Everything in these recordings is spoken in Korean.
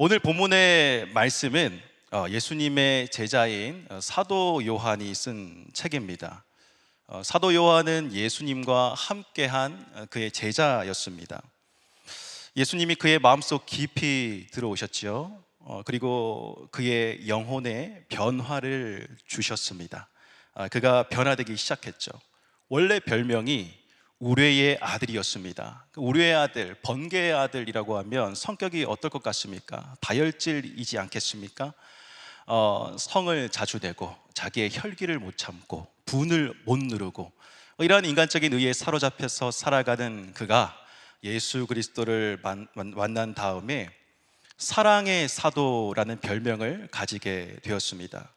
오늘 본문의 말씀은 예수님의 제자인 사도 요한이 쓴 책입니다. 사도 요한은 예수님과 함께한 그의 제자였습니다. 예수님이 그의 마음속 깊이 들어오셨지요. 그리고 그의 영혼에 변화를 주셨습니다. 그가 변화되기 시작했죠. 원래 별명이 우레의 아들이었습니다. 우레의 아들, 번개의 아들이라고 하면 성격이 어떨 것 같습니까? 다혈질이지 않겠습니까? 성을 자주 내고 자기의 혈기를 못 참고 분을 못 누르고 이러한 인간적인 의에 사로잡혀서 살아가는 그가 예수 그리스도를 만난 다음에 사랑의 사도라는 별명을 가지게 되었습니다.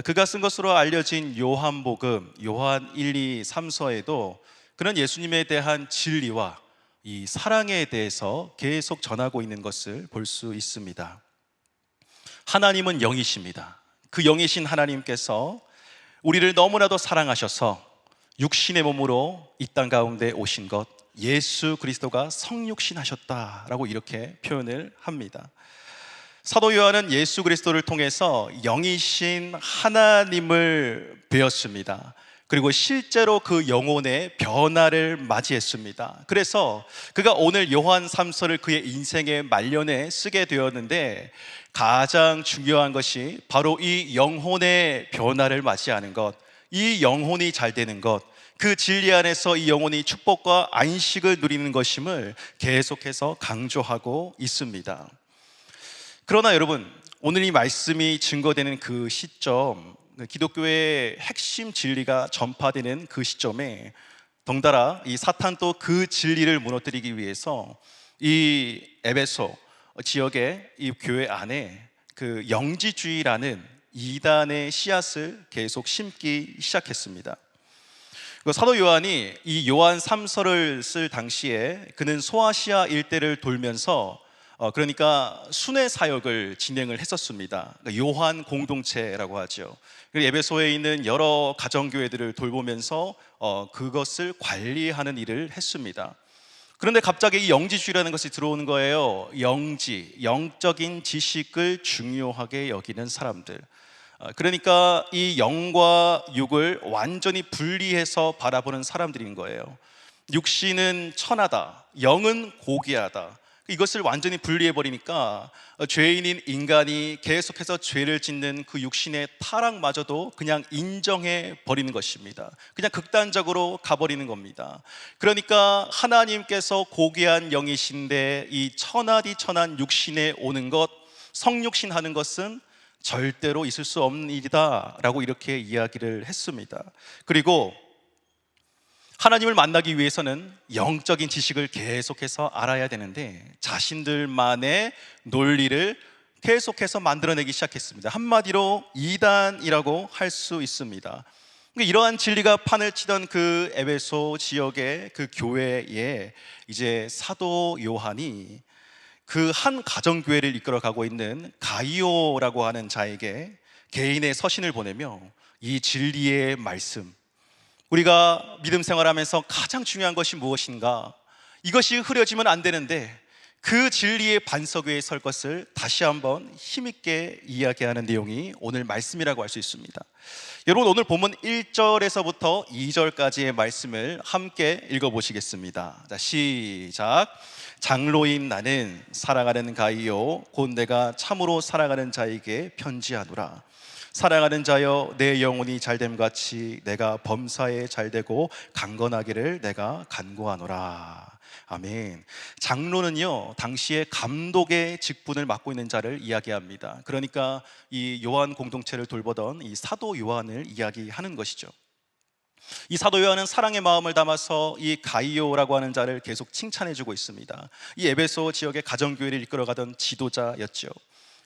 그가 쓴 것으로 알려진 요한복음, 요한 1, 2, 3서에도 그런 예수님에 대한 진리와 이 사랑에 대해서 계속 전하고 있는 것을 볼 수 있습니다. 하나님은 영이십니다. 그 영이신 하나님께서 우리를 너무나도 사랑하셔서 육신의 몸으로 이 땅 가운데 오신 것, 예수 그리스도가 성육신하셨다라고 이렇게 표현을 합니다. 사도 요한은 예수 그리스도를 통해서 영이신 하나님을 배웠습니다. 그리고 실제로 그 영혼의 변화를 맞이했습니다. 그래서 그가 오늘 요한 3서를 그의 인생의 말년에 쓰게 되었는데, 가장 중요한 것이 바로 이 영혼의 변화를 맞이하는 것, 이 영혼이 잘 되는 것, 그 진리 안에서 이 영혼이 축복과 안식을 누리는 것임을 계속해서 강조하고 있습니다. 그러나 여러분, 오늘 이 말씀이 증거되는 그 시점, 기독교의 핵심 진리가 전파되는 그 시점에 덩달아 이 사탄도 그 진리를 무너뜨리기 위해서 이 에베소 지역의 이 교회 안에 그 영지주의라는 이단의 씨앗을 계속 심기 시작했습니다. 사도 요한이 이 요한 3서를 쓸 당시에 그는 소아시아 일대를 돌면서 그러니까 순회 사역을 진행을 했었습니다. 요한 공동체라고 하죠. 에베소에 있는 여러 가정교회들을 돌보면서 그것을 관리하는 일을 했습니다. 그런데 갑자기 이 영지주의라는 것이 들어오는 거예요. 영지, 영적인 지식을 중요하게 여기는 사람들. 그러니까 이 영과 육을 완전히 분리해서 바라보는 사람들인 거예요. 육신은 천하다, 영은 고귀하다. 이것을 완전히 분리해버리니까 죄인인 인간이 계속해서 죄를 짓는 그 육신의 타락마저도 그냥 인정해버리는 것입니다. 그냥 극단적으로 가버리는 겁니다. 그러니까 하나님께서 고귀한 영이신데 이 천하디 천한 육신에 오는 것, 성육신하는 것은 절대로 있을 수 없는 일이다 라고 이렇게 이야기를 했습니다. 그리고 하나님을 만나기 위해서는 영적인 지식을 계속해서 알아야 되는데 자신들만의 논리를 계속해서 만들어내기 시작했습니다. 한마디로 이단이라고 할 수 있습니다. 이러한 진리가 판을 치던 그 에베소 지역의 그 교회에 이제 사도 요한이 그 한 가정교회를 이끌어가고 있는 가이오라고 하는 자에게 개인의 서신을 보내며 이 진리의 말씀, 우리가 믿음 생활하면서 가장 중요한 것이 무엇인가, 이것이 흐려지면 안 되는데 그 진리의 반석 위에 설 것을 다시 한번 힘있게 이야기하는 내용이 오늘 말씀이라고 할 수 있습니다. 여러분, 오늘 본문 1절에서부터 2절까지의 말씀을 함께 읽어보시겠습니다. 자, 시작. 장로인 나는 사랑하는 가이오 곧 내가 참으로 사랑하는 자에게 편지하노라. 사랑하는 자여, 내 영혼이 잘됨같이 내가 범사에 잘되고 강건하기를 내가 간구하노라. 아멘. 장로는요, 당시에 감독의 직분을 맡고 있는 자를 이야기합니다. 그러니까 이 요한 공동체를 돌보던 이 사도 요한을 이야기하는 것이죠. 이 사도 요한은 사랑의 마음을 담아서 이 가이오라고 하는 자를 계속 칭찬해주고 있습니다. 이 에베소 지역의 가정교회를 이끌어가던 지도자였죠.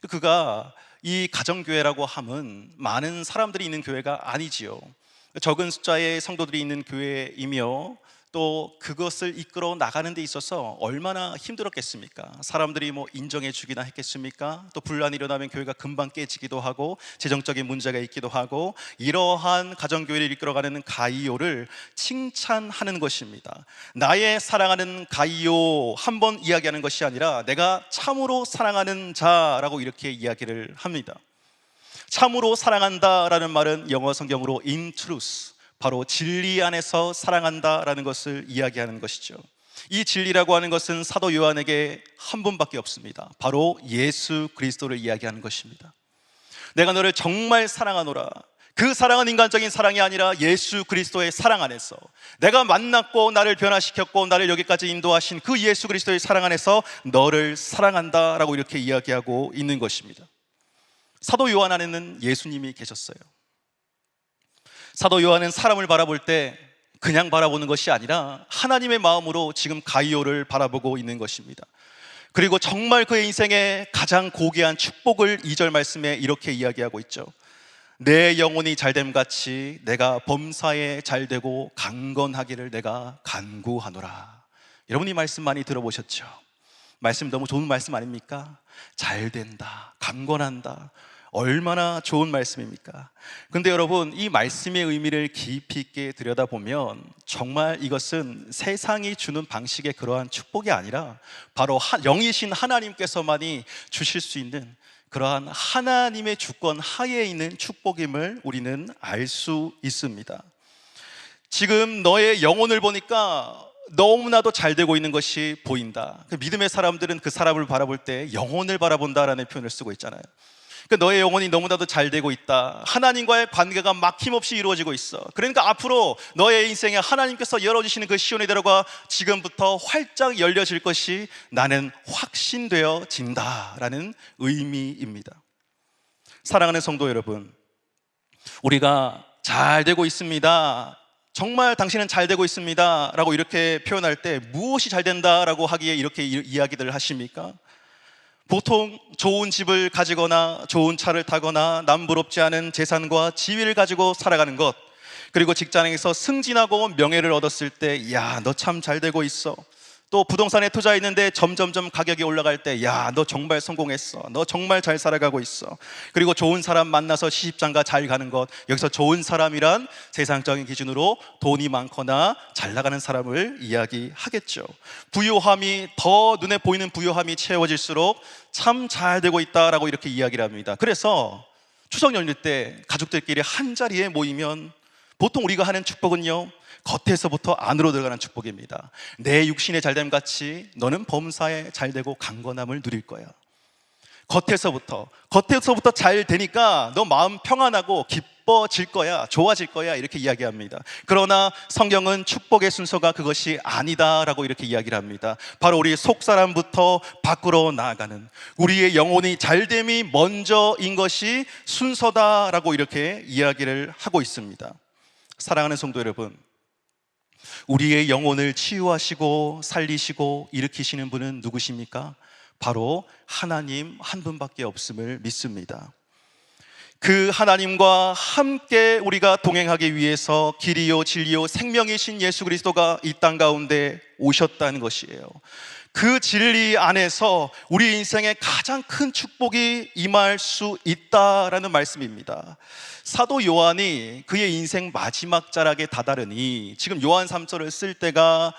그가 이 가정교회라고 함은 많은 사람들이 있는 교회가 아니지요. 적은 숫자의 성도들이 있는 교회이며 또 그것을 이끌어 나가는 데 있어서 얼마나 힘들었겠습니까? 사람들이 뭐 인정해 주기나 했겠습니까? 또 분란이 일어나면 교회가 금방 깨지기도 하고 재정적인 문제가 있기도 하고, 이러한 가정교회를 이끌어가는 가이오를 칭찬하는 것입니다. 나의 사랑하는 가이오 한 번 이야기하는 것이 아니라 내가 참으로 사랑하는 자라고 이렇게 이야기를 합니다. 참으로 사랑한다라는 말은 영어 성경으로 in truth, 바로 진리 안에서 사랑한다라는 것을 이야기하는 것이죠. 이 진리라고 하는 것은 사도 요한에게 한 분밖에 없습니다. 바로 예수 그리스도를 이야기하는 것입니다. 내가 너를 정말 사랑하노라. 그 사랑은 인간적인 사랑이 아니라 예수 그리스도의 사랑 안에서, 내가 만났고 나를 변화시켰고 나를 여기까지 인도하신 그 예수 그리스도의 사랑 안에서 너를 사랑한다라고 이렇게 이야기하고 있는 것입니다. 사도 요한 안에는 예수님이 계셨어요. 사도 요한은 사람을 바라볼 때 그냥 바라보는 것이 아니라 하나님의 마음으로 지금 가이오를 바라보고 있는 것입니다. 그리고 정말 그의 인생에 가장 고귀한 축복을 2절 말씀에 이렇게 이야기하고 있죠. 내 영혼이 잘됨 같이 내가 범사에 잘되고 강건하기를 내가 간구하노라. 여러분, 이 말씀 많이 들어보셨죠? 말씀 너무 좋은 말씀 아닙니까? 잘된다, 강건한다, 얼마나 좋은 말씀입니까? 근데 여러분, 이 말씀의 의미를 깊이 있게 들여다보면 정말 이것은 세상이 주는 방식의 그러한 축복이 아니라 바로 영이신 하나님께서만이 주실 수 있는 그러한 하나님의 주권 하에 있는 축복임을 우리는 알 수 있습니다. 지금 너의 영혼을 보니까 너무나도 잘 되고 있는 것이 보인다. 믿음의 사람들은 그 사람을 바라볼 때 영혼을 바라본다라는 표현을 쓰고 있잖아요. 너의 영혼이 너무나도 잘 되고 있다. 하나님과의 관계가 막힘없이 이루어지고 있어. 그러니까 앞으로 너의 인생에 하나님께서 열어주시는 그 시온의 대로가 지금부터 활짝 열려질 것이 나는 확신되어진다라는 의미입니다. 사랑하는 성도 여러분, 우리가 잘 되고 있습니다, 정말 당신은 잘 되고 있습니다 라고 이렇게 표현할 때 무엇이 잘 된다라고 하기에 이렇게 이야기들 하십니까? 보통 좋은 집을 가지거나 좋은 차를 타거나 남부럽지 않은 재산과 지위를 가지고 살아가는 것, 그리고 직장에서 승진하고 명예를 얻었을 때 야, 너 참 잘 되고 있어. 또 부동산에 투자했는데 점점점 가격이 올라갈 때 야, 너 정말 성공했어, 너 정말 잘 살아가고 있어. 그리고 좋은 사람 만나서 시집장가 잘 가는 것, 여기서 좋은 사람이란 세상적인 기준으로 돈이 많거나 잘 나가는 사람을 이야기하겠죠. 부유함이, 더 눈에 보이는 부유함이 채워질수록 참 잘 되고 있다라고 이렇게 이야기를 합니다. 그래서 추석 연휴 때 가족들끼리 한 자리에 모이면 보통 우리가 하는 축복은요, 겉에서부터 안으로 들어가는 축복입니다. 내 육신의 잘됨 같이 너는 범사에 잘되고 강건함을 누릴 거야. 겉에서부터 잘 되니까 너 마음 평안하고 기뻐질 거야, 좋아질 거야, 이렇게 이야기합니다. 그러나 성경은 축복의 순서가 그것이 아니다라고 이렇게 이야기를 합니다. 바로 우리 속사람부터 밖으로 나아가는 우리의 영혼이 잘됨이 먼저인 것이 순서다라고 이렇게 이야기를 하고 있습니다. 사랑하는 성도 여러분, 우리의 영혼을 치유하시고 살리시고 일으키시는 분은 누구십니까? 바로 하나님 한 분밖에 없음을 믿습니다. 그 하나님과 함께 우리가 동행하기 위해서 길이요 진리요 생명이신 예수 그리스도가 이 땅 가운데 오셨다는 것이에요. 그 진리 안에서 우리 인생에 가장 큰 축복이 임할 수 있다라는 말씀입니다. 사도 요한이 그의 인생 마지막 자락에 다다르니 지금 요한 3서를 쓸 때가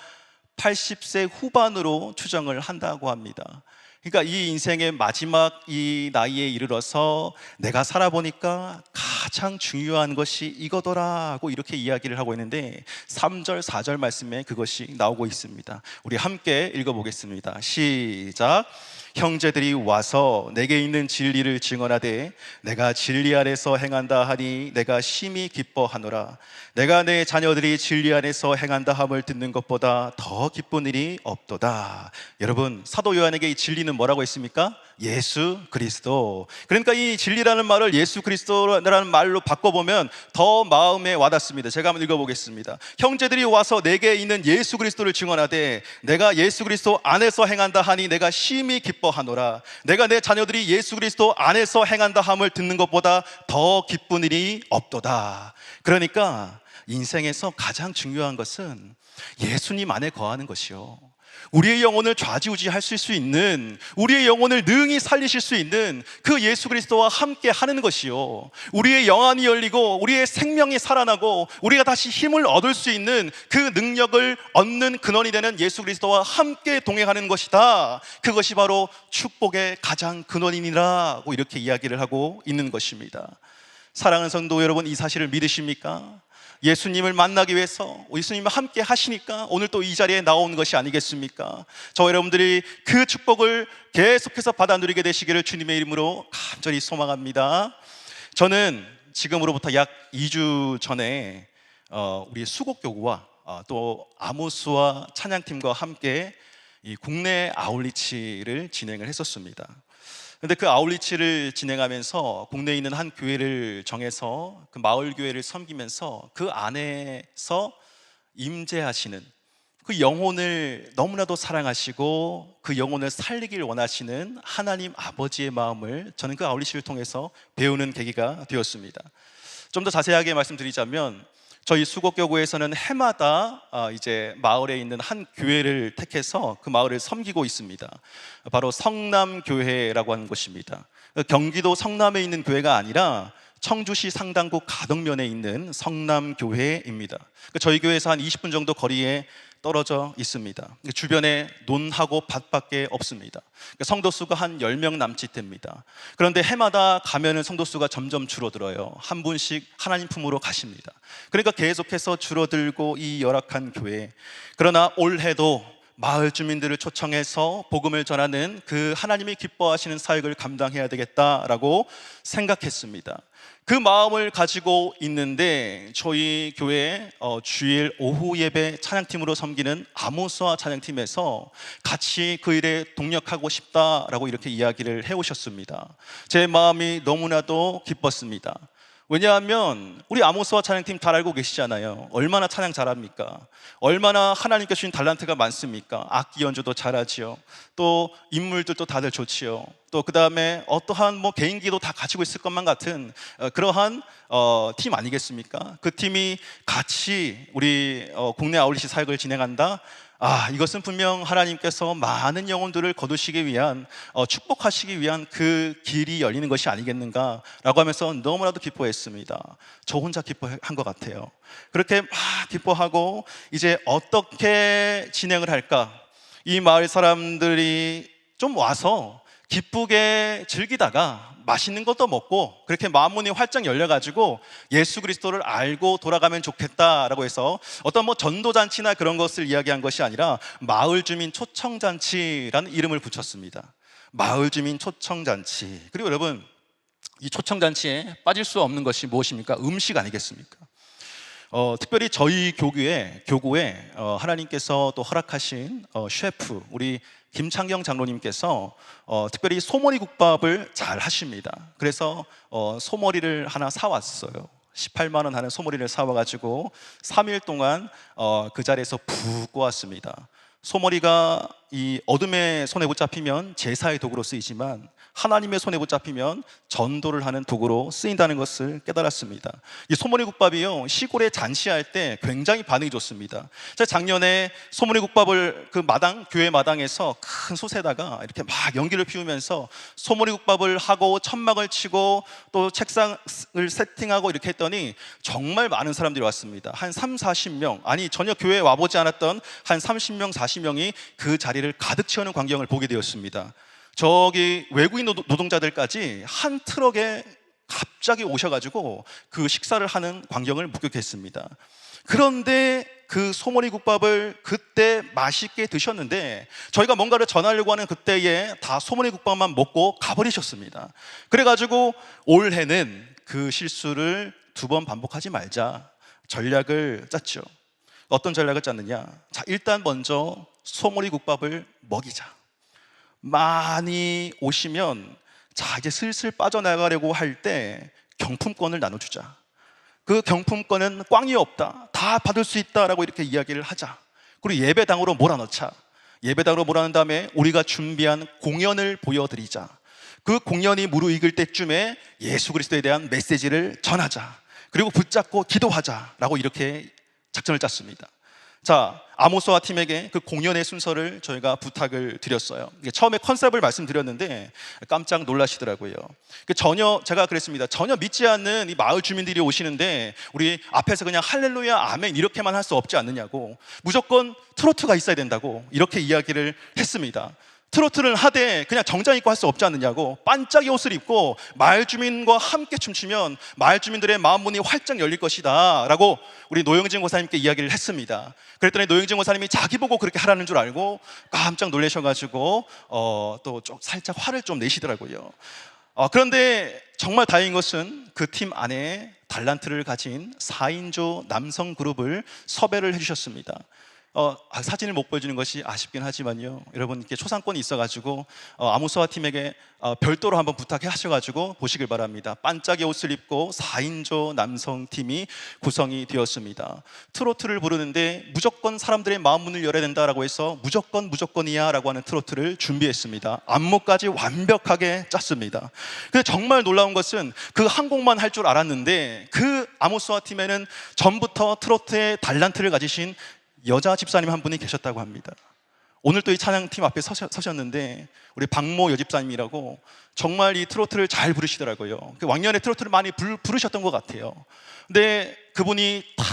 80세 후반으로 추정을 한다고 합니다. 그러니까 이 인생의 마지막 이 나이에 이르러서 내가 살아보니까 가장 중요한 것이 이거더라고 이렇게 이야기를 하고 있는데 3절 4절 말씀에 그것이 나오고 있습니다. 우리 함께 읽어보겠습니다. 시작. 형제들이 와서 내게 있는 진리를 증언하되 내가 진리 안에서 행한다 하니 내가 심히 기뻐하노라. 내가 내 자녀들이 진리 안에서 행한다 함을 듣는 것보다 더 기쁜 일이 없도다. 여러분, 사도 요한에게 이 진리는 뭐라고 했습니까? 예수 그리스도. 그러니까 이 진리라는 말을 예수 그리스도라는 말로 바꿔보면 더 마음에 와닿습니다. 제가 한번 읽어보겠습니다. 형제들이 와서 내게 있는 예수 그리스도를 증언하되 내가 예수 그리스도 안에서 행한다 하니 내가 심히 기뻐하노라. 내가 내 자녀들이 예수 그리스도 안에서 행한다 함을 듣는 것보다 더 기쁜 일이 없도다. 그러니까 인생에서 가장 중요한 것은 예수님 안에 거하는 것이요, 우리의 영혼을 좌지우지할 수 있는, 우리의 영혼을 능히 살리실 수 있는 그 예수 그리스도와 함께 하는 것이요, 우리의 영안이 열리고 우리의 생명이 살아나고 우리가 다시 힘을 얻을 수 있는 그 능력을 얻는 근원이 되는 예수 그리스도와 함께 동행하는 것이다. 그것이 바로 축복의 가장 근원이니라고 이렇게 이야기를 하고 있는 것입니다. 사랑하는 성도 여러분, 이 사실을 믿으십니까? 예수님을 만나기 위해서 예수님과 함께 하시니까 오늘 또 이 자리에 나온 것이 아니겠습니까? 저 여러분들이 그 축복을 계속해서 받아 누리게 되시기를 주님의 이름으로 간절히 소망합니다. 저는 지금으로부터 약 2주 전에 우리 수곡교구와 또 아모스와 찬양팀과 함께 이 국내 아울리치를 진행을 했었습니다. 근데 그 아울리치를 진행하면서 국내에 있는 한 교회를 정해서 그 마을 교회를 섬기면서 그 안에서 임재하시는, 그 영혼을 너무나도 사랑하시고 그 영혼을 살리길 원하시는 하나님 아버지의 마음을 저는 그 아울리치를 통해서 배우는 계기가 되었습니다. 좀 더 자세하게 말씀드리자면, 저희 수곡교구에서는 해마다 이제 마을에 있는 한 교회를 택해서 그 마을을 섬기고 있습니다. 바로 성남교회라고 하는 곳입니다. 경기도 성남에 있는 교회가 아니라 청주시 상당구 가덕면에 있는 성남교회입니다. 저희 교회에서 한 20분 정도 거리에 떨어져 있습니다. 주변에 논하고 밭밖에 없습니다. 성도 수가 한 10명 남짓 됩니다. 그런데 해마다 가면은 성도 수가 점점 줄어들어요. 한 분씩 하나님 품으로 가십니다. 그러니까 계속해서 줄어들고 이 열악한 교회, 그러나 올해도 마을 주민들을 초청해서 복음을 전하는 그 하나님이 기뻐하시는 사역을 감당해야 되겠다라고 생각했습니다. 그 마음을 가지고 있는데 저희 교회 주일 오후 예배 찬양팀으로 섬기는 아모스와 찬양팀에서 같이 그 일에 동력하고 싶다라고 이렇게 이야기를 해오셨습니다. 제 마음이 너무나도 기뻤습니다. 왜냐하면 우리 아모스와 찬양팀 잘 알고 계시잖아요. 얼마나 찬양 잘합니까? 얼마나 하나님께 주신 달란트가 많습니까? 악기 연주도 잘하지요. 또 인물들도 다들 좋지요. 또 그 다음에 어떠한 개인기도 다 가지고 있을 것만 같은 그러한 팀 아니겠습니까? 그 팀이 같이 우리 국내 아울리시 사역을 진행한다? 이것은 분명 하나님께서 많은 영혼들을 거두시기 위한, 축복하시기 위한 그 길이 열리는 것이 아니겠는가라고 하면서 너무나도 기뻐했습니다. 저 혼자 기뻐한 것 같아요. 그렇게 막 기뻐하고 이제 어떻게 진행을 할까? 이 마을 사람들이 좀 와서 기쁘게 즐기다가 맛있는 것도 먹고 그렇게 마음문이 활짝 열려가지고 예수 그리스도를 알고 돌아가면 좋겠다라고 해서 어떤 전도잔치나 그런 것을 이야기한 것이 아니라 마을 주민 초청잔치라는 이름을 붙였습니다. 마을 주민 초청잔치. 그리고 여러분, 이 초청잔치에 빠질 수 없는 것이 무엇입니까? 음식 아니겠습니까? 특별히 저희 교구에 하나님께서 또 허락하신 셰프 우리 김창경 장로님께서 특별히 소머리 국밥을 잘 하십니다. 그래서 소머리를 하나 사왔어요. 18만 원 하는 소머리를 사와가지고 3일 동안 그 자리에서 푹 구웠습니다. 소머리가 이 어둠의 손에 붙잡히면 제사의 도구로 쓰이지만 하나님의 손에 붙잡히면 전도를 하는 도구로 쓰인다는 것을 깨달았습니다. 이 소머리 국밥이요, 시골에 잔치할 때 굉장히 반응이 좋습니다. 제가 작년에 소머리 국밥을 그 교회 마당에서 큰 솥에다가 이렇게 막 연기를 피우면서 소머리 국밥을 하고 천막을 치고 또 책상을 세팅하고 이렇게 했더니 정말 많은 사람들이 왔습니다. 한 30-40명, 아니 전혀 교회에 와보지 않았던 한 30명, 40명이 그 자리를 가득 채우는 광경을 보게 되었습니다. 저기 외국인 노동자들까지 한 트럭에 갑자기 오셔가지고 그 식사를 하는 광경을 목격했습니다. 그런데 그 소머리 국밥을 그때 맛있게 드셨는데 저희가 뭔가를 전하려고 하는 그때에 다 소머리 국밥만 먹고 가버리셨습니다. 그래가지고 올해는 그 실수를 2번 반복하지 말자 전략을 짰죠. 어떤 전략을 짰느냐? 자, 일단 먼저 소머리 국밥을 먹이자. 많이 오시면 자, 이제 슬슬 빠져나가려고 할 때 경품권을 나눠주자. 그 경품권은 꽝이 없다, 다 받을 수 있다라고 이렇게 이야기를 하자. 그리고 예배당으로 몰아넣자. 예배당으로 몰아넣은 다음에 우리가 준비한 공연을 보여드리자. 그 공연이 무르익을 때쯤에 예수 그리스도에 대한 메시지를 전하자. 그리고 붙잡고 기도하자라고 이렇게 작전을 짰습니다. 자, 아모스와 팀에게 그 공연의 순서를 저희가 부탁을 드렸어요. 처음에 컨셉을 말씀드렸는데 깜짝 놀라시더라고요. 전혀, 제가 그랬습니다. 전혀 믿지 않는 이 마을 주민들이 오시는데 우리 앞에서 그냥 할렐루야 아멘 이렇게만 할 수 없지 않느냐고, 무조건 트로트가 있어야 된다고 이렇게 이야기를 했습니다. 트로트를 하되 그냥 정장 입고 할 수 없지 않느냐고, 반짝이 옷을 입고 마을 주민과 함께 춤추면 마을 주민들의 마음 문이 활짝 열릴 것이다 라고 우리 노영진 고사님께 이야기를 했습니다. 그랬더니 노영진 고사님이 자기 보고 그렇게 하라는 줄 알고 깜짝 놀라셔가지고 또 좀 살짝 화를 좀 내시더라고요. 그런데 정말 다행인 것은 그 팀 안에 달란트를 가진 4인조 남성 그룹을 섭외를 해주셨습니다. 사진을 못 보여주는 것이 아쉽긴 하지만요, 여러분께 초상권이 있어가지고 아모스와 팀에게 별도로 한번 부탁해 하셔가지고 보시길 바랍니다. 반짝이 옷을 입고 4인조 남성 팀이 구성이 되었습니다. 트로트를 부르는데 무조건 사람들의 마음 문을 열어야 된다라고 해서 무조건이야 라고 하는 트로트를 준비했습니다. 안무까지 완벽하게 짰습니다. 근데 정말 놀라운 것은 그 한 곡만 할 줄 알았는데 그 아모스와 팀에는 전부터 트로트의 달란트를 가지신 여자 집사님 한 분이 계셨다고 합니다. 오늘 또 이 찬양팀 앞에 서셨는데 우리 박모 여집사님이라고 정말 이 트로트를 잘 부르시더라고요. 왕년에 트로트를 많이 부르셨던 것 같아요. 근데 그분이 딱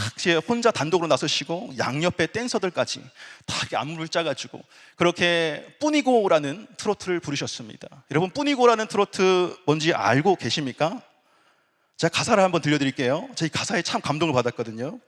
혼자 단독으로 나서시고 양옆에 댄서들까지 다 안무를 짜가지고 그렇게 뿌니고라는 트로트를 부르셨습니다. 여러분, 뿌니고라는 트로트 뭔지 알고 계십니까? 제가 가사를 한번 들려드릴게요. 제 이 가사에 참 감동을 받았거든요.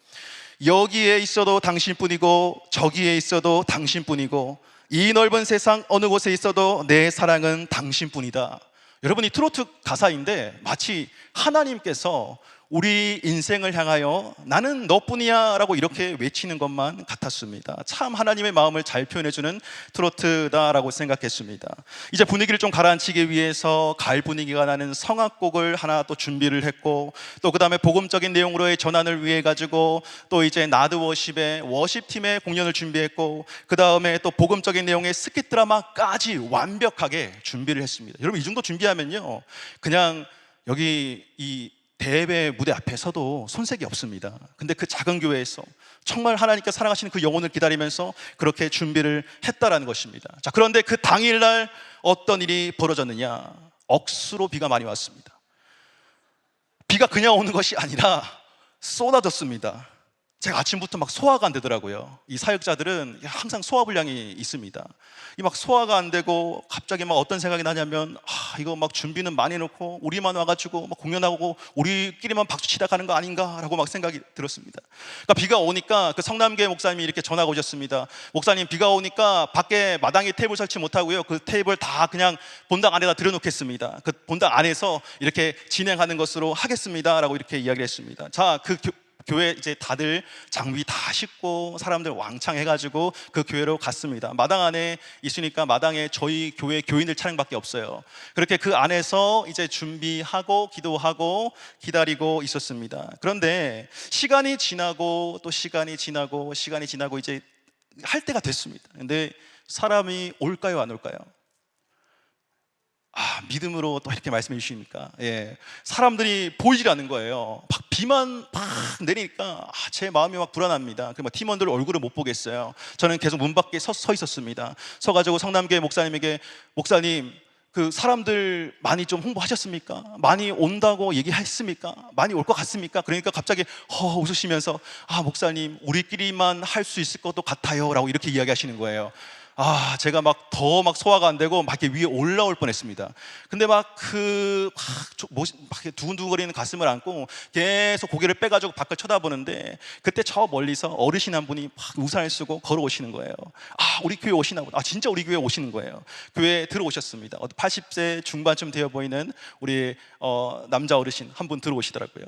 여기에 있어도 당신뿐이고 저기에 있어도 당신뿐이고 이 넓은 세상 어느 곳에 있어도 내 사랑은 당신뿐이다. 여러분, 이 트로트 가사인데 마치 하나님께서 우리 인생을 향하여 나는 너뿐이야 라고 이렇게 외치는 것만 같았습니다. 참 하나님의 마음을 잘 표현해주는 트로트다라고 생각했습니다. 이제 분위기를 좀 가라앉히기 위해서 가을 분위기가 나는 성악곡을 하나 또 준비를 했고, 또 그 다음에 복음적인 내용으로의 전환을 위해 가지고 또 이제 나드 워십의 워십팀의 공연을 준비했고, 그 다음에 또 복음적인 내용의 스킷 드라마까지 완벽하게 준비를 했습니다. 여러분, 이 정도 준비하면요 그냥 여기 이 대회 무대 앞에 서도 손색이 없습니다. 근데 그 작은 교회에서 정말 하나님께 사랑하시는 그 영혼을 기다리면서 그렇게 준비를 했다라는 것입니다. 자, 그런데 그 당일날 어떤 일이 벌어졌느냐? 억수로 비가 많이 왔습니다. 비가 그냥 오는 것이 아니라 쏟아졌습니다. 제가 아침부터 막 소화가 안 되더라고요. 이 사역자들은 항상 소화불량이 있습니다. 이 막 소화가 안 되고 갑자기 막 어떤 생각이 나냐면 이거 막 준비는 많이 해놓고 우리만 와가지고 막 공연하고 우리끼리만 박수치다 가는 거 아닌가라고 막 생각이 들었습니다. 그러니까 비가 오니까 그 성남교회 목사님이 이렇게 전화가 오셨습니다. 목사님, 비가 오니까 밖에 마당에 테이블 설치 못하고요, 그 테이블 다 그냥 본당 안에다 들여놓겠습니다. 그 본당 안에서 이렇게 진행하는 것으로 하겠습니다라고 이렇게 이야기를 했습니다. 자, 그 교회 이제 다들 장비 다 싣고 사람들 왕창 해가지고 그 교회로 갔습니다. 마당 안에 있으니까 마당에 저희 교회 교인들 차량밖에 없어요. 그렇게 그 안에서 이제 준비하고 기도하고 기다리고 있었습니다. 그런데 시간이 지나고 또 시간이 지나고 이제 할 때가 됐습니다. 근데 사람이 올까요, 안 올까요? 믿음으로 또 이렇게 말씀해 주시니까 사람들이 보이질 않는 거예요. 막 비만 막 내리니까 제 마음이 막 불안합니다. 그 팀원들 얼굴을 못 보겠어요. 저는 계속 문 밖에 서 있었습니다. 서가지고 성남교회 목사님에게, 목사님, 그 사람들 많이 좀 홍보하셨습니까? 많이 온다고 얘기했습니까? 많이 올 것 같습니까? 그러니까 갑자기 웃으시면서 목사님, 우리끼리만 할 수 있을 것도 같아요 라고 이렇게 이야기하시는 거예요. 제가 막 더 막 소화가 안 되고 막 이렇게 위에 올라올 뻔했습니다. 근데 막 두근두근거리는 가슴을 안고 계속 고개를 빼가지고 밖을 쳐다보는데, 그때 저 멀리서 어르신 한 분이 막 우산을 쓰고 걸어오시는 거예요. 우리 교회 오시나 보다. 진짜 우리 교회 오시는 거예요. 교회에 들어오셨습니다. 80세 중반쯤 되어 보이는 우리 남자 어르신 한 분 들어오시더라고요.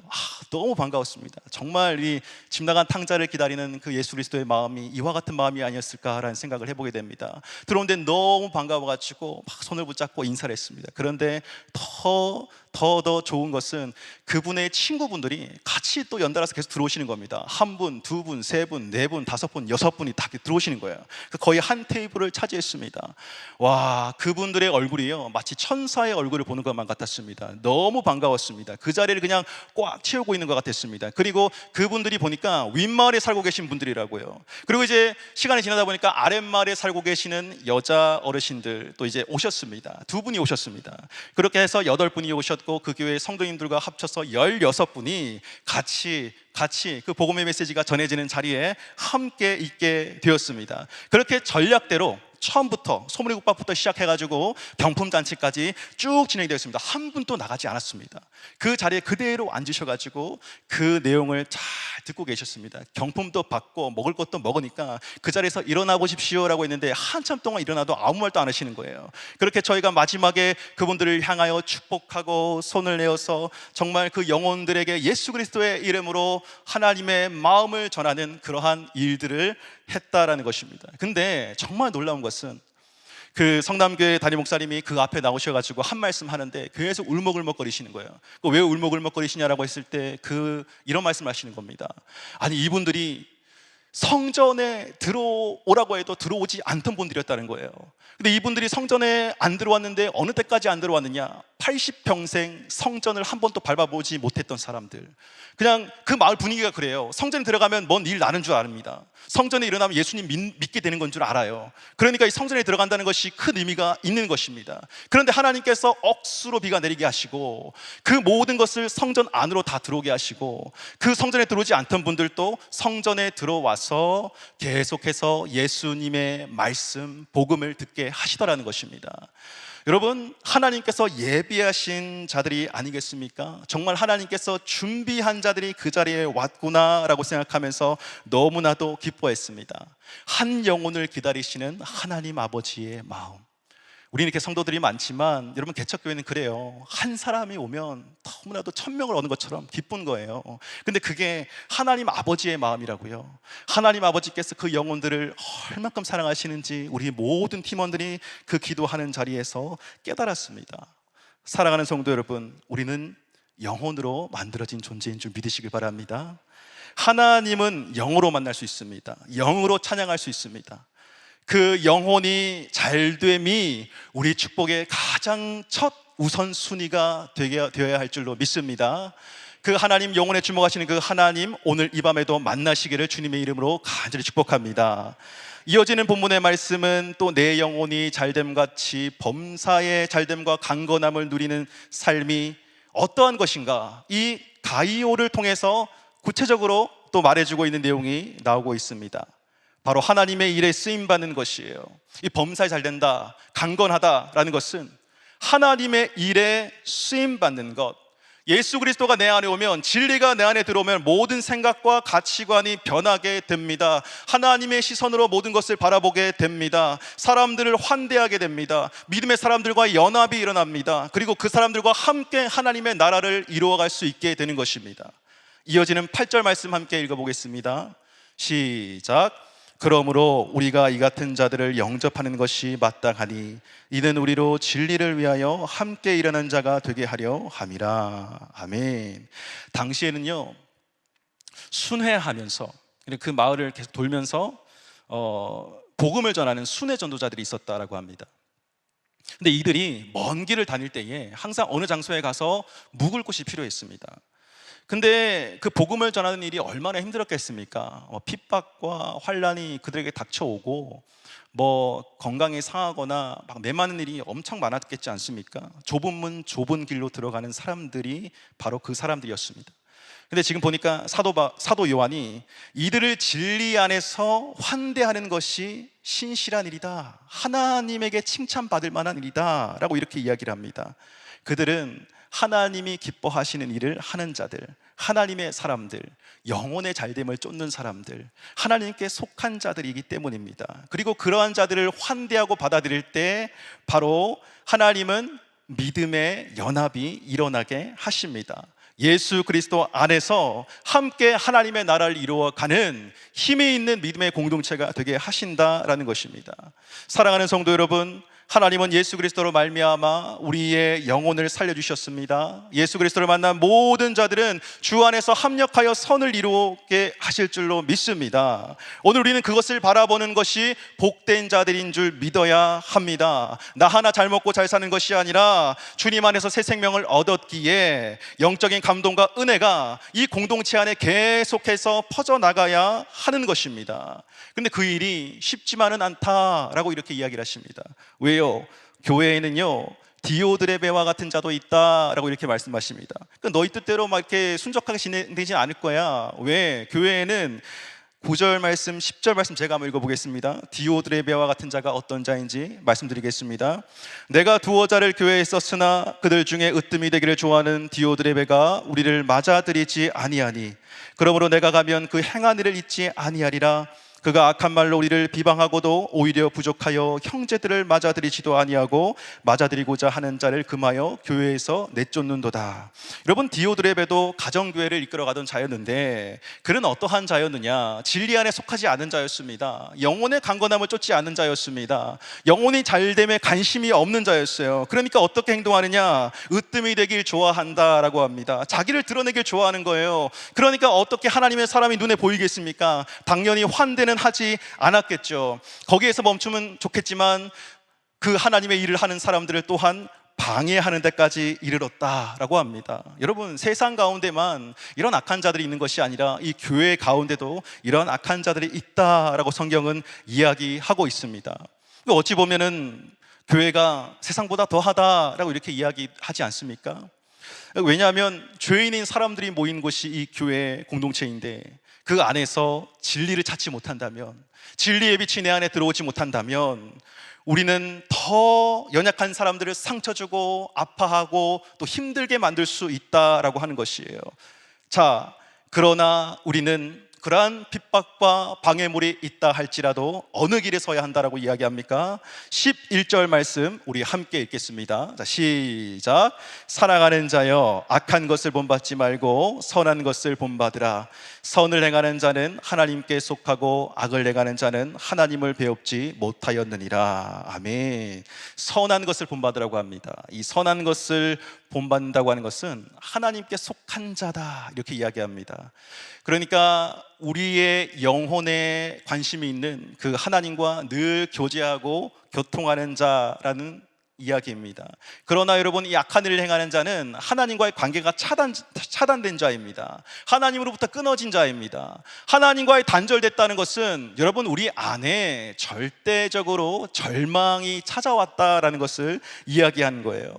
너무 반가웠습니다. 정말 이 집 나간 탕자를 기다리는 그 예수 그리스도의 마음이 이와 같은 마음이 아니었을까라는 생각을 해보게 됩니다. 들어오는데 너무 반가워가지고 막 손을 붙잡고 인사를 했습니다. 그런데 더 더 좋은 것은 그분의 친구분들이 같이 또 연달아서 계속 들어오시는 겁니다. 한 분, 두 분, 세 분, 네 분, 다섯 분, 여섯 분이 다 들어오시는 거예요. 거의 한 테이블을 차지했습니다. 와, 그분들의 얼굴이요, 마치 천사의 얼굴을 보는 것만 같았습니다. 너무 반가웠습니다. 그 자리를 그냥 꽉 채우고 있는 것 같았습니다. 그리고 그분들이 보니까 윗마을에 살고 계신 분들이라고요. 그리고 이제 시간이 지나다 보니까 아랫마을에 살고 계시는 여자 어르신들 또 이제 오셨습니다. 두 분이 오셨습니다. 그렇게 해서 8분이 오셨고, 그 교회 성도님들과 합쳐서 16분이 같이 그 복음의 메시지가 전해지는 자리에 함께 있게 되었습니다. 그렇게 전략대로 처음부터 소머리국밥부터 시작해가지고 병품잔치까지 쭉 진행이 되었습니다. 한 분도 나가지 않았습니다. 그 자리에 그대로 앉으셔가지고 그 내용을 잘 듣고 계셨습니다. 경품도 받고 먹을 것도 먹으니까 그 자리에서 일어나 보십시오라고 했는데 한참 동안 일어나도 아무 말도 안 하시는 거예요. 그렇게 저희가 마지막에 그분들을 향하여 축복하고 손을 내어서 정말 그 영혼들에게 예수 그리스도의 이름으로 하나님의 마음을 전하는 그러한 일들을 했다라는 것입니다. 근데 정말 놀라운 것은 그 성남교회 담임 목사님이 그 앞에 나오셔가지고 한 말씀 하는데 계속 울먹울먹거리시는 거예요. 왜 울먹울먹거리시냐라고 했을 때 이런 말씀을 하시는 겁니다. 아니, 이분들이 성전에 들어오라고 해도 들어오지 않던 분들이었다는 거예요. 근데 이분들이 성전에 안 들어왔는데 어느 때까지 안 들어왔느냐? 80평생 성전을 한 번도 밟아보지 못했던 사람들. 그냥 그 마을 분위기가 그래요. 성전에 들어가면 뭔 일 나는 줄 압니다. 성전에 일어나면 예수님 믿게 되는 건 줄 알아요. 그러니까 이 성전에 들어간다는 것이 큰 의미가 있는 것입니다. 그런데 하나님께서 억수로 비가 내리게 하시고 그 모든 것을 성전 안으로 다 들어오게 하시고 그 성전에 들어오지 않던 분들도 성전에 들어와서 계속해서 예수님의 말씀, 복음을 듣게 하시더라는 것입니다. 여러분, 하나님께서 예비하신 자들이 아니겠습니까? 정말 하나님께서 준비한 자들이 그 자리에 왔구나라고 생각하면서 너무나도 기뻐했습니다. 한 영혼을 기다리시는 하나님 아버지의 마음. 우리는 이렇게 성도들이 많지만 여러분, 개척교회는 그래요. 한 사람이 오면 너무나도 1000명을 얻는 것처럼 기쁜 거예요. 근데 그게 하나님 아버지의 마음이라고요. 하나님 아버지께서 그 영혼들을 얼만큼 사랑하시는지 우리 모든 팀원들이 그 기도하는 자리에서 깨달았습니다. 사랑하는 성도 여러분, 우리는 영혼으로 만들어진 존재인 줄 믿으시길 바랍니다. 하나님은 영으로 만날 수 있습니다. 영으로 찬양할 수 있습니다. 그 영혼이 잘됨이 우리 축복의 가장 첫 우선순위가 되어야 할 줄로 믿습니다. 그 하나님, 영혼에 주목하시는 그 하나님, 오늘 이 밤에도 만나시기를 주님의 이름으로 간절히 축복합니다. 이어지는 본문의 말씀은 또 내 영혼이 잘됨같이 범사의 잘됨과 강건함을 누리는 삶이 어떠한 것인가, 이 가이오를 통해서 구체적으로 또 말해주고 있는 내용이 나오고 있습니다. 바로 하나님의 일에 쓰임받는 것이에요. 이 범사에 잘된다, 강건하다라는 것은 하나님의 일에 쓰임받는 것. 예수 그리스도가 내 안에 오면, 진리가 내 안에 들어오면 모든 생각과 가치관이 변하게 됩니다. 하나님의 시선으로 모든 것을 바라보게 됩니다. 사람들을 환대하게 됩니다. 믿음의 사람들과 연합이 일어납니다. 그리고 그 사람들과 함께 하나님의 나라를 이루어갈 수 있게 되는 것입니다. 이어지는 8절 말씀 함께 읽어보겠습니다. 시작. 그러므로 우리가 이 같은 자들을 영접하는 것이 마땅하니 이는 우리로 진리를 위하여 함께 일하는 자가 되게 하려 함이라. 아멘. 당시에는요, 순회하면서 그 마을을 계속 돌면서 복음을 전하는 순회 전도자들이 있었다라고 합니다. 근데 이들이 먼 길을 다닐 때에 항상 어느 장소에 가서 묵을 곳이 필요했습니다. 근데 그 복음을 전하는 일이 얼마나 힘들었겠습니까? 핍박과 환란이 그들에게 닥쳐오고 건강이 상하거나 막 메마른 일이 엄청 많았겠지 않습니까? 좁은 문 좁은 길로 들어가는 사람들이 바로 그 사람들이었습니다. 근데 지금 보니까 사도 요한이 이들을 진리 안에서 환대하는 것이 신실한 일이다, 하나님에게 칭찬받을 만한 일이다 라고 이렇게 이야기를 합니다. 그들은 하나님이 기뻐하시는 일을 하는 자들, 하나님의 사람들, 영혼의 잘됨을 쫓는 사람들, 하나님께 속한 자들이기 때문입니다. 그리고 그러한 자들을 환대하고 받아들일 때 바로 하나님은 믿음의 연합이 일어나게 하십니다. 예수 그리스도 안에서 함께 하나님의 나라를 이루어가는 힘이 있는 믿음의 공동체가 되게 하신다라는 것입니다. 사랑하는 성도 여러분, 하나님은 예수 그리스도로 말미암아 우리의 영혼을 살려주셨습니다. 예수 그리스도를 만난 모든 자들은 주 안에서 합력하여 선을 이루게 하실 줄로 믿습니다. 오늘 우리는 그것을 바라보는 것이 복된 자들인 줄 믿어야 합니다. 나 하나 잘 먹고 잘 사는 것이 아니라 주님 안에서 새 생명을 얻었기에 영적인 감동과 은혜가 이 공동체 안에 계속해서 퍼져나가야 하는 것입니다. 근데 그 일이 쉽지만은 않다라고 이렇게 이야기를 하십니다. 왜요? 교회에는요 디오드레베와 같은 자도 있다라고 이렇게 말씀하십니다. 그러니까 너희 뜻대로 막 이렇게 순적하게 진행되지 않을 거야. 왜? 교회에는 9절 말씀, 10절 말씀 제가 한번 읽어보겠습니다. 디오드레베와 같은 자가 어떤 자인지 말씀드리겠습니다. 내가 두어 자를 교회에 썼으나 그들 중에 으뜸이 되기를 좋아하는 디오드레베가 우리를 맞아들이지 아니하니 그러므로 내가 가면 그 행한 일을 잊지 아니하리라. 그가 악한 말로 우리를 비방하고도 오히려 부족하여 형제들을 맞아들이지도 아니하고 맞아들이고자 하는 자를 금하여 교회에서 내쫓는도다. 여러분, 디오드레베도 가정교회를 이끌어가던 자였는데 그는 어떠한 자였느냐? 진리 안에 속하지 않은 자였습니다. 영혼의 강건함을 쫓지 않는 자였습니다. 영혼이 잘됨에 관심이 없는 자였어요. 그러니까 어떻게 행동하느냐? 으뜸이 되길 좋아한다라고 합니다. 자기를 드러내길 좋아하는 거예요. 그러니까 어떻게 하나님의 사람이 눈에 보이겠습니까? 당연히 환대는 하지 않았겠죠. 거기에서 멈추면 좋겠지만 그 하나님의 일을 하는 사람들을 또한 방해하는 데까지 이르렀다라고 합니다. 여러분, 세상 가운데만 이런 악한 자들이 있는 것이 아니라 이 교회 가운데도 이런 악한 자들이 있다라고 성경은 이야기하고 있습니다. 어찌 보면은 교회가 세상보다 더하다라고 이렇게 이야기하지 않습니까? 왜냐하면 죄인인 사람들이 모인 곳이 이 교회 공동체인데 그 안에서 진리를 찾지 못한다면, 진리의 빛이 내 안에 들어오지 못한다면 우리는 더 연약한 사람들을 상처 주고 아파하고 또 힘들게 만들 수 있다라고 하는 것이에요. 자, 그러나 우리는 그러한 핍박과 방해물이 있다 할지라도 어느 길에 서야 한다라고 이야기합니까? 11절 말씀 우리 함께 읽겠습니다. 자, 시작. 사랑하는 자여, 악한 것을 본받지 말고 선한 것을 본받으라. 선을 행하는 자는 하나님께 속하고 악을 행하는 자는 하나님을 배웁지 못하였느니라. 아멘. 선한 것을 본받으라고 합니다. 이 선한 것을 본받는다고 하는 것은 하나님께 속한 자다 이렇게 이야기합니다. 그러니까 우리의 영혼에 관심이 있는 그 하나님과 늘 교제하고 교통하는 자라는 이야기입니다. 그러나 여러분, 이 악한 일을 행하는 자는 하나님과의 관계가 차단된 자입니다. 하나님으로부터 끊어진 자입니다. 하나님과의 단절됐다는 것은 여러분, 우리 안에 절대적으로 절망이 찾아왔다라는 것을 이야기하는 거예요.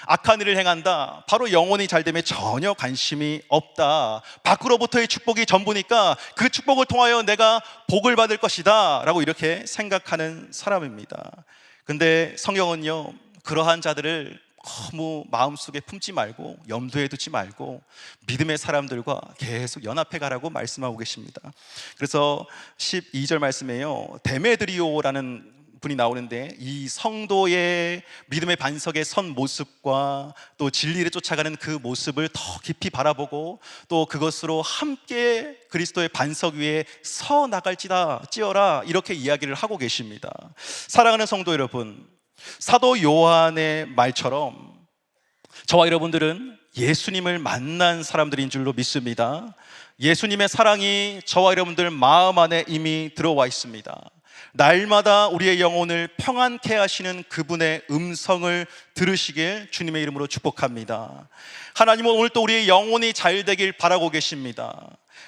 악한 일을 행한다, 바로 영혼이 잘됨에 전혀 관심이 없다, 밖으로부터의 축복이 전부니까 그 축복을 통하여 내가 복을 받을 것이다 라고 이렇게 생각하는 사람입니다. 근데 성경은요, 그러한 자들을 너무 마음속에 품지 말고 염두에 두지 말고 믿음의 사람들과 계속 연합해 가라고 말씀하고 계십니다. 그래서 12절 말씀에요, 데메드리오라는 분이 나오는데 이 성도의 믿음의 반석에 선 모습과 또 진리를 쫓아가는 그 모습을 더 깊이 바라보고 또 그것으로 함께 그리스도의 반석 위에 서 나갈지다 찌어라 이렇게 이야기를 하고 계십니다. 사랑하는 성도 여러분, 사도 요한의 말처럼 저와 여러분들은 예수님을 만난 사람들인 줄로 믿습니다. 예수님의 사랑이 저와 여러분들 마음 안에 이미 들어와 있습니다. 날마다 우리의 영혼을 평안케 하시는 그분의 음성을 들으시길 주님의 이름으로 축복합니다. 하나님은 오늘 또 우리의 영혼이 잘 되길 바라고 계십니다.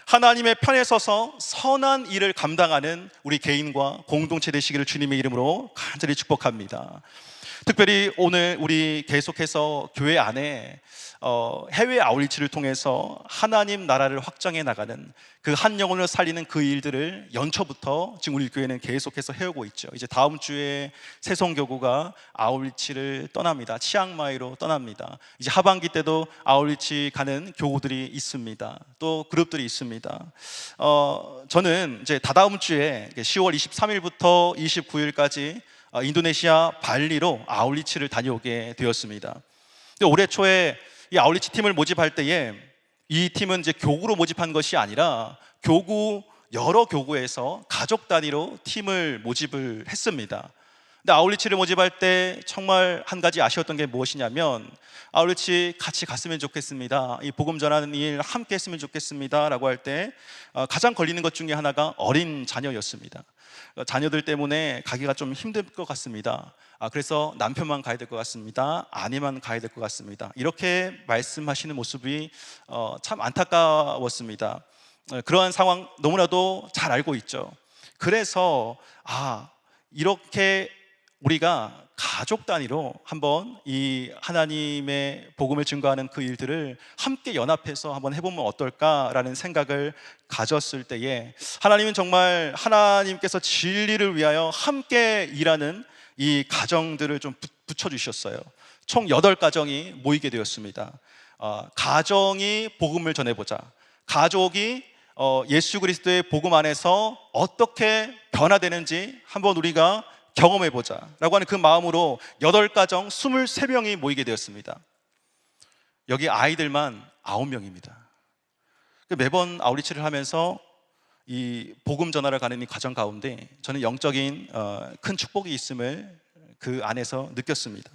하나님의 편에 서서 선한 일을 감당하는 우리 개인과 공동체 되시기를 주님의 이름으로 간절히 축복합니다. 특별히 오늘 우리 계속해서 교회 안에 해외 아울리치를 통해서 하나님 나라를 확장해 나가는 그 한 영혼을 살리는 그 일들을 연초부터 지금 우리 교회는 계속해서 해오고 있죠. 이제 다음 주에 새송교구가 아울리치를 떠납니다. 치앙마이로 떠납니다. 이제 하반기 때도 아울리치 가는 교구들이 있습니다. 또 그룹들이 있습니다. 저는 이제 다다음 주에 10월 23일부터 29일까지 인도네시아 발리로 아울리치를 다녀오게 되었습니다. 근데 올해 초에 이 아울리치 팀을 모집할 때에 이 팀은 이제 교구로 모집한 것이 아니라 여러 교구에서 가족 단위로 팀을 모집을 했습니다. 근데 아울리치를 모집할 때 정말 한 가지 아쉬웠던 게 무엇이냐면, 아울리치 같이 갔으면 좋겠습니다, 이 복음 전하는 일 함께 했으면 좋겠습니다 라고 할 때 가장 걸리는 것 중에 하나가 어린 자녀였습니다. 자녀들 때문에 가기가 좀 힘들 것 같습니다. 그래서 남편만 가야 될 것 같습니다, 아내만 가야 될 것 같습니다, 이렇게 말씀하시는 모습이 참 안타까웠습니다. 그러한 상황 너무나도 잘 알고 있죠. 그래서 이렇게 우리가 가족 단위로 한번 이 하나님의 복음을 증거하는 그 일들을 함께 연합해서 한번 해보면 어떨까라는 생각을 가졌을 때에, 하나님은 정말 하나님께서 진리를 위하여 함께 일하는 이 가정들을 좀 붙여주셨어요. 총 8가정이 모이게 되었습니다. 가정이 복음을 전해보자, 가족이 예수 그리스도의 복음 안에서 어떻게 변화되는지 한번 우리가 경험해보자 라고 하는 그 마음으로 8가정 23명이 모이게 되었습니다. 여기 아이들만 9명입니다. 매번 아우리치를 하면서 이 복음 전하러 가는 이 과정 가운데 저는 영적인 큰 축복이 있음을 그 안에서 느꼈습니다.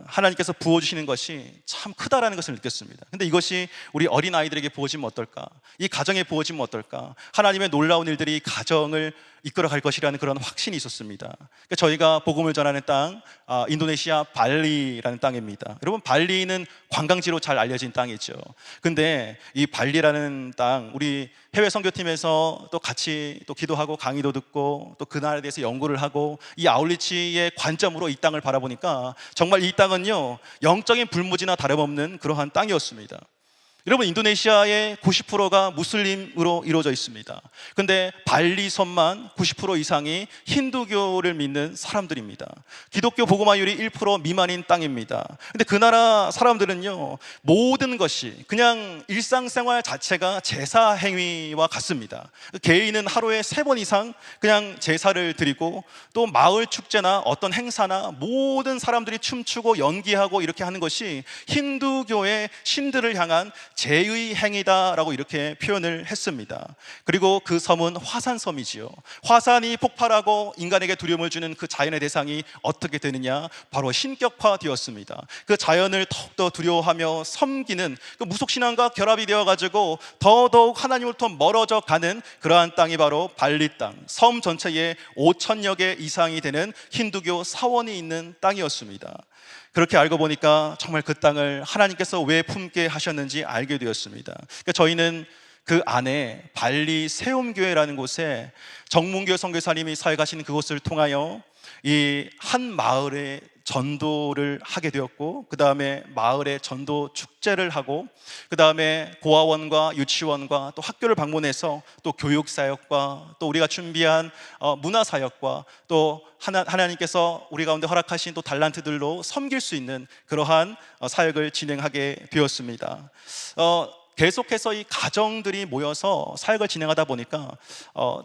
하나님께서 부어주시는 것이 참 크다라는 것을 느꼈습니다. 근데 이것이 우리 어린아이들에게 부어지면 어떨까, 이 가정에 부어지면 어떨까, 하나님의 놀라운 일들이 이 가정을 이끌어갈 것이라는 그런 확신이 있었습니다. 그러니까 저희가 복음을 전하는 땅, 인도네시아 발리라는 땅입니다. 여러분, 발리는 관광지로 잘 알려진 땅이죠. 근데 이 발리라는 땅, 우리 해외 선교팀에서 또 같이 또 기도하고 강의도 듣고 또 그날에 대해서 연구를 하고 이 아울리치의 관점으로 이 땅을 바라보니까 정말 이 땅은요, 영적인 불무지나 다름없는 그러한 땅이었습니다. 여러분, 인도네시아의 90%가 무슬림으로 이루어져 있습니다. 근데 발리 섬만 90% 이상이 힌두교를 믿는 사람들입니다. 기독교 복음화율이 1% 미만인 땅입니다. 근데 그 나라 사람들은요, 모든 것이 그냥 일상생활 자체가 제사 행위와 같습니다. 개인은 하루에 3번 이상 그냥 제사를 드리고, 또 마을 축제나 어떤 행사나 모든 사람들이 춤추고 연기하고 이렇게 하는 것이 힌두교의 신들을 향한 제의 행위다라고 이렇게 표현을 했습니다. 그리고 그 섬은 화산섬이지요. 화산이 폭발하고 인간에게 두려움을 주는 그 자연의 대상이 어떻게 되느냐, 바로 신격화되었습니다. 그 자연을 더욱더 두려워하며 섬기는 그 무속신앙과 결합이 되어가지고 더더욱 하나님으로부터 멀어져 가는 그러한 땅이 바로 발리 땅, 섬 전체에 5,000여 개 이상이 되는 힌두교 사원이 있는 땅이었습니다. 그렇게 알고 보니까 정말 그 땅을 하나님께서 왜 품게 하셨는지 알게 되었습니다. 그러니까 저희는 그 안에 발리 세움교회라는 곳에 정문교 선교사님이 사역하시는 그곳을 통하여 이 한 마을에 전도를 하게 되었고, 그 다음에 마을에 전도 축제를 하고, 그 다음에 고아원과 유치원과 또 학교를 방문해서 또 교육사역과 또 우리가 준비한 문화사역과 또 하나님께서 우리 가운데 허락하신 또 달란트들로 섬길 수 있는 그러한 사역을 진행하게 되었습니다. 계속해서 이 가정들이 모여서 사역을 진행하다 보니까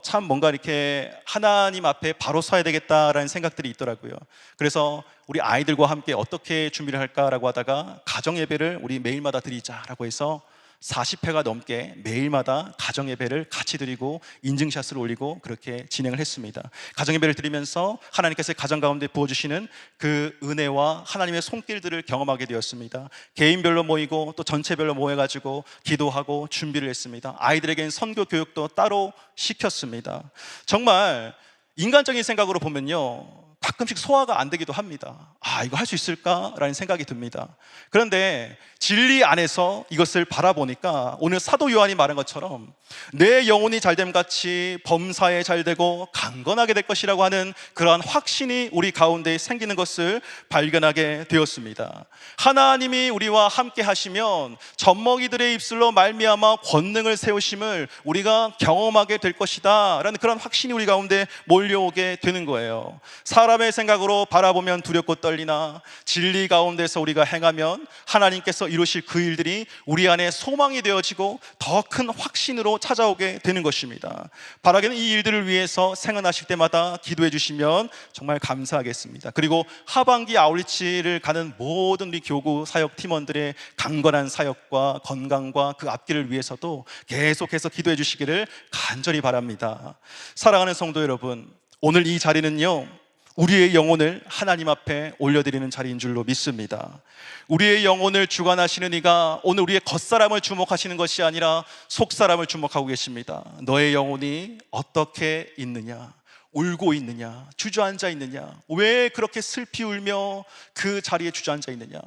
참 뭔가 이렇게 하나님 앞에 바로 서야 되겠다라는 생각들이 있더라고요. 그래서 우리 아이들과 함께 어떻게 준비를 할까라고 하다가 가정 예배를 우리 매일마다 드리자라고 해서 40회가 넘게 매일마다 가정 예배를 같이 드리고 인증샷을 올리고 그렇게 진행을 했습니다. 가정 예배를 드리면서 하나님께서 가정 가운데 부어주시는 그 은혜와 하나님의 손길들을 경험하게 되었습니다. 개인별로 모이고 또 전체별로 모여가지고 기도하고 준비를 했습니다. 아이들에겐 선교 교육도 따로 시켰습니다. 정말 인간적인 생각으로 보면요, 가끔씩 소화가 안 되기도 합니다. 이거 할 수 있을까라는 생각이 듭니다. 그런데 진리 안에서 이것을 바라보니까 오늘 사도 요한이 말한 것처럼 내 영혼이 잘됨 같이 범사에 잘되고 강건하게 될 것이라고 하는 그러한 확신이 우리 가운데 생기는 것을 발견하게 되었습니다. 하나님이 우리와 함께 하시면 젖먹이들의 입술로 말미암아 권능을 세우심을 우리가 경험하게 될 것이다 라는 그런 확신이 우리 가운데 몰려오게 되는 거예요. 사람의 생각으로 바라보면 두렵고 떨리나 진리 가운데서 우리가 행하면 하나님께서 이루실 그 일들이 우리 안에 소망이 되어지고 더 큰 확신으로 찾아오게 되는 것입니다. 바라기는 이 일들을 위해서 생각나실 때마다 기도해 주시면 정말 감사하겠습니다. 그리고 하반기 아울리치를 가는 모든 우리 교구 사역 팀원들의 강건한 사역과 건강과 그 앞길을 위해서도 계속해서 기도해 주시기를 간절히 바랍니다. 사랑하는 성도 여러분, 오늘 이 자리는요, 우리의 영혼을 하나님 앞에 올려드리는 자리인 줄로 믿습니다. 우리의 영혼을 주관하시는 이가 오늘 우리의 겉사람을 주목하시는 것이 아니라 속사람을 주목하고 계십니다. 너의 영혼이 어떻게 있느냐, 울고 있느냐, 주저앉아 있느냐, 왜 그렇게 슬피 울며 그 자리에 주저앉아 있느냐.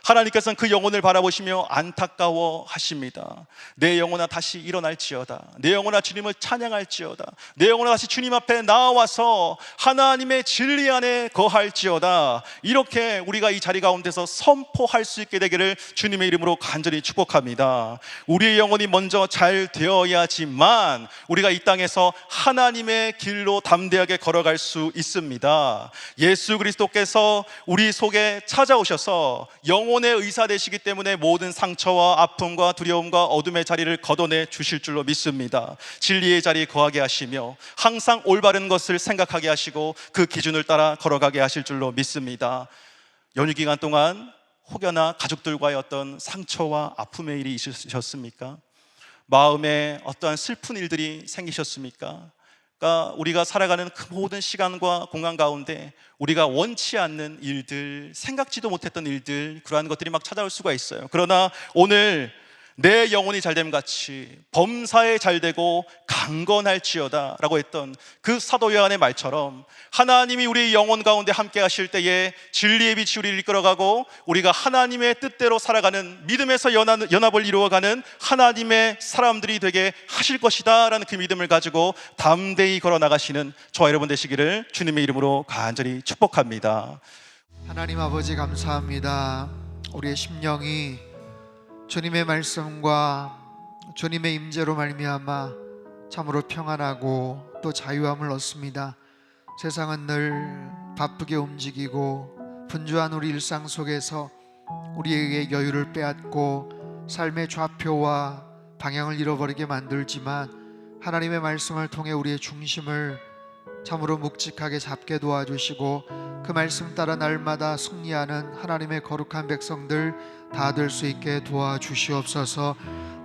하나님께서는 그 영혼을 바라보시며 안타까워 하십니다. 내 영혼아 다시 일어날지어다. 내 영혼아 주님을 찬양할지어다. 내 영혼아 다시 주님 앞에 나와서 하나님의 진리 안에 거할지어다. 이렇게 우리가 이 자리 가운데서 선포할 수 있게 되기를 주님의 이름으로 간절히 축복합니다. 우리의 영혼이 먼저 잘 되어야지만 우리가 이 땅에서 하나님의 길로 담대하게 걸어갈 수 있습니다. 예수 그리스도께서 우리 속에 찾아오셔서 영혼의 의사 되시기 때문에 모든 상처와 아픔과 두려움과 어둠의 자리를 걷어내 주실 줄로 믿습니다. 진리의 자리에 거하게 하시며 항상 올바른 것을 생각하게 하시고 그 기준을 따라 걸어가게 하실 줄로 믿습니다. 연휴 기간 동안 혹여나 가족들과의 어떤 상처와 아픔의 일이 있으셨습니까? 마음에 어떠한 슬픈 일들이 생기셨습니까? 그러니까 우리가 살아가는 그 모든 시간과 공간 가운데 우리가 원치 않는 일들, 생각지도 못했던 일들, 그러한 것들이 막 찾아올 수가 있어요. 그러나 오늘 내 영혼이 잘됨 같이 범사에 잘되고 강건할지어다 라고 했던 그 사도 요한의 말처럼 하나님이 우리 영혼 가운데 함께 하실 때에 진리의 빛이 우리를 이끌어가고 우리가 하나님의 뜻대로 살아가는 믿음에서 연합을 이루어가는 하나님의 사람들이 되게 하실 것이다 라는 그 믿음을 가지고 담대히 걸어나가시는 저와 여러분 되시기를 주님의 이름으로 간절히 축복합니다. 하나님 아버지 감사합니다. 우리의 심령이 주님의 말씀과 주님의 임재로 말미암아 참으로 평안하고 또 자유함을 얻습니다. 세상은 늘 바쁘게 움직이고 분주한 우리 일상 속에서 우리에게 여유를 빼앗고 삶의 좌표와 방향을 잃어버리게 만들지만 하나님의 말씀을 통해 우리의 중심을 참으로 묵직하게 잡게 도와주시고 그 말씀 따라 날마다 승리하는 하나님의 거룩한 백성들 다 될 수 있게 도와주시옵소서.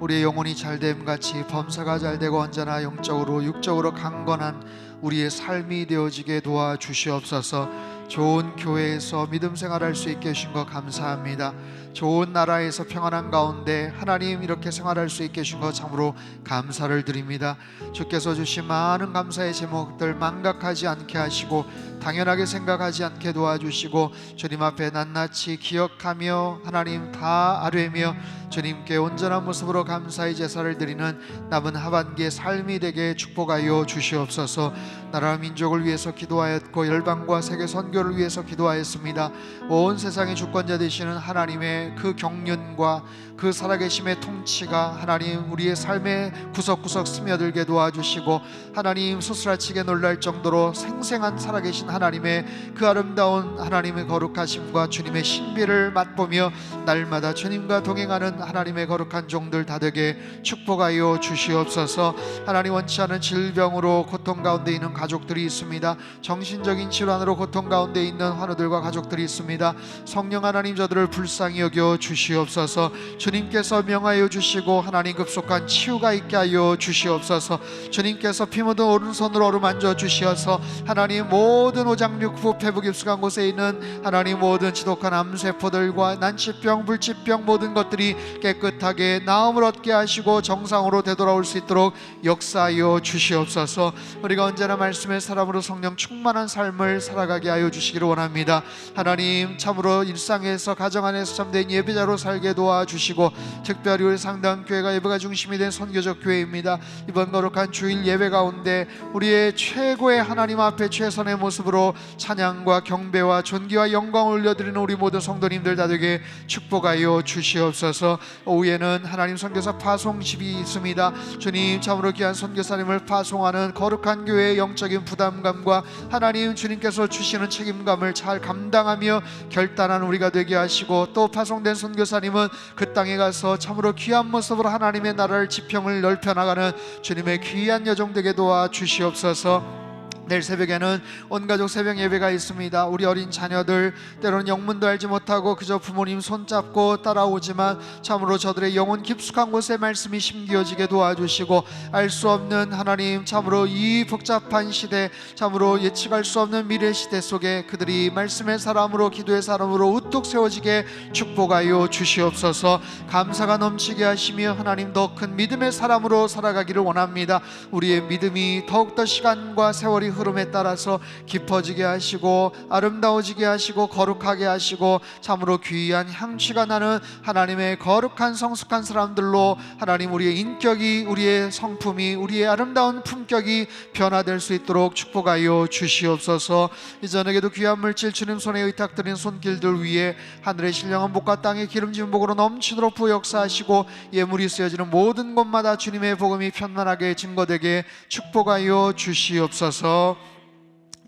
우리의 영혼이 잘됨 같이 범사가 잘되고 언제나 영적으로 육적으로 강건한 우리의 삶이 되어지게 도와주시옵소서. 좋은 교회에서 믿음 생활할 수 있게 해주신 것 감사합니다. 좋은 나라에서 평안한 가운데 하나님 이렇게 생활할 수 있게 해주신 것 참으로 감사를 드립니다. 주께서 주신 많은 감사의 제목들 망각하지 않게 하시고 당연하게 생각하지 않게 도와주시고 주님 앞에 낱낱이 기억하며 하나님 다 아뢰며 주님께 온전한 모습으로 감사의 제사를 드리는 남은 하반기의 삶이 되게 축복하여 주시옵소서. 나라 민족을 위해서 기도하였고 열방과 세계 선교를 위해서 기도하였습니다. 온 세상의 주권자 되시는 하나님의 그 경륜과 그 살아계심의 통치가 하나님 우리의 삶의 구석구석 스며들게 도와주시고 하나님 소스라치게 놀랄 정도로 생생한 살아계신 하나님의 그 아름다운 하나님의 거룩하심과 주님의 신비를 맛보며 날마다 주님과 동행하는 하나님의 거룩한 종들 다 되게 축복하여 주시옵소서. 하나님 원치 않은 질병으로 고통 가운데 있는 가족들이 있습니다. 정신적인 질환으로 고통 가운데 있는 환우들과 가족들이 있습니다. 성령 하나님 저들을 불쌍히 여겨 주시옵소서. 주님께서 명하여 주시고 하나님 급속한 치유가 있게 하여 주시옵소서. 주님께서 피 묻은 오른손으로 어루만져 주시어서 하나님 모든 오장육부 폐부 깊숙한 곳에 있는 하나님 모든 지독한 암세포들과 난치병 불치병 모든 것들이 깨끗하게 나음을 얻게 하시고 정상으로 되돌아올 수 있도록 역사하여 주시옵소서. 우리가 언제나 말씀의 사람으로 성령 충만한 삶을 살아가게 하여 주시기를 원합니다. 하나님 참으로 일상에서 가정 안에서 참된 예배자로 살게 도와주시고 특별히 우리 상당교회가 예배가 중심이 된 선교적 교회입니다. 이번 거룩한 주일 예배 가운데 우리의 최고의 하나님 앞에 최선의 모습으로 찬양과 경배와 존귀와 영광을 올려드리는 우리 모든 성도님들 다 되게 축복하여 주시옵소서. 오후에는 하나님 선교사 파송집이 있습니다. 주님 참으로 귀한 선교사님을 파송하는 거룩한 교회의 영적인 부담감과 하나님 주님께서 주시는 책임감을 잘 감당하며 결단한 우리가 되게 하시고 또 파송된 선교사님은 그 땅에 가서 참으로 귀한 모습으로 하나님의 나라를 지평을 넓혀나가는 주님의 귀한 여정 되게 도와주시옵소서. 내일 새벽에는 온가족 새벽 예배가 있습니다. 우리 어린 자녀들 때로는 영문도 알지 못하고 그저 부모님 손잡고 따라오지만 참으로 저들의 영혼 깊숙한 곳에 말씀이 심기어지게 도와주시고 알 수 없는 하나님, 참으로 이 복잡한 시대, 참으로 예측할 수 없는 미래 시대 속에 그들이 말씀의 사람으로, 기도의 사람으로 우뚝 세워지게 축복하여 주시옵소서. 감사가 넘치게 하시며 하나님 더 큰 믿음의 사람으로 살아가기를 원합니다. 우리의 믿음이 더욱더 시간과 세월이 흐름에 따라서 깊어지게 하시고 아름다워지게 하시고 거룩하게 하시고 참으로 귀한 향취가 나는 하나님의 거룩한 성숙한 사람들로 하나님 우리의 인격이, 우리의 성품이, 우리의 아름다운 품격이 변화될 수 있도록 축복하여 주시옵소서. 이전에게도 귀한 물질 주님 손에 의탁드린 손길들 위에 하늘의 신령한 복과 땅의 기름진 복으로 넘치도록 부역사하시고 예물이 쓰여지는 모든 곳마다 주님의 복음이 편만하게 증거되게 축복하여 주시옵소서.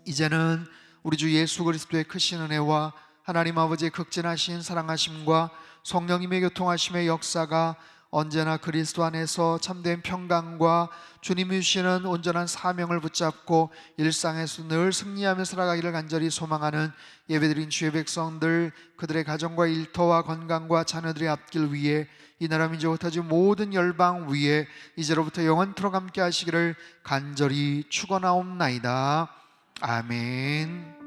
이제는 우리 주 예수 그리스도의 크신 은혜와 하나님 아버지의 극진하신 사랑하심과 성령님의 교통하심의 역사가 언제나 그리스도 안에서 참된 평강과 주님이 주시는 온전한 사명을 붙잡고 일상에서 늘 승리하며 살아가기를 간절히 소망하는 예배드린 주의 백성들, 그들의 가정과 일터와 건강과 자녀들의 앞길 위에 이 나라 민족을 타지 모든 열방 위에 이제로부터 영원토록 함께 하시기를 간절히 축원하옵나이다. 아멘.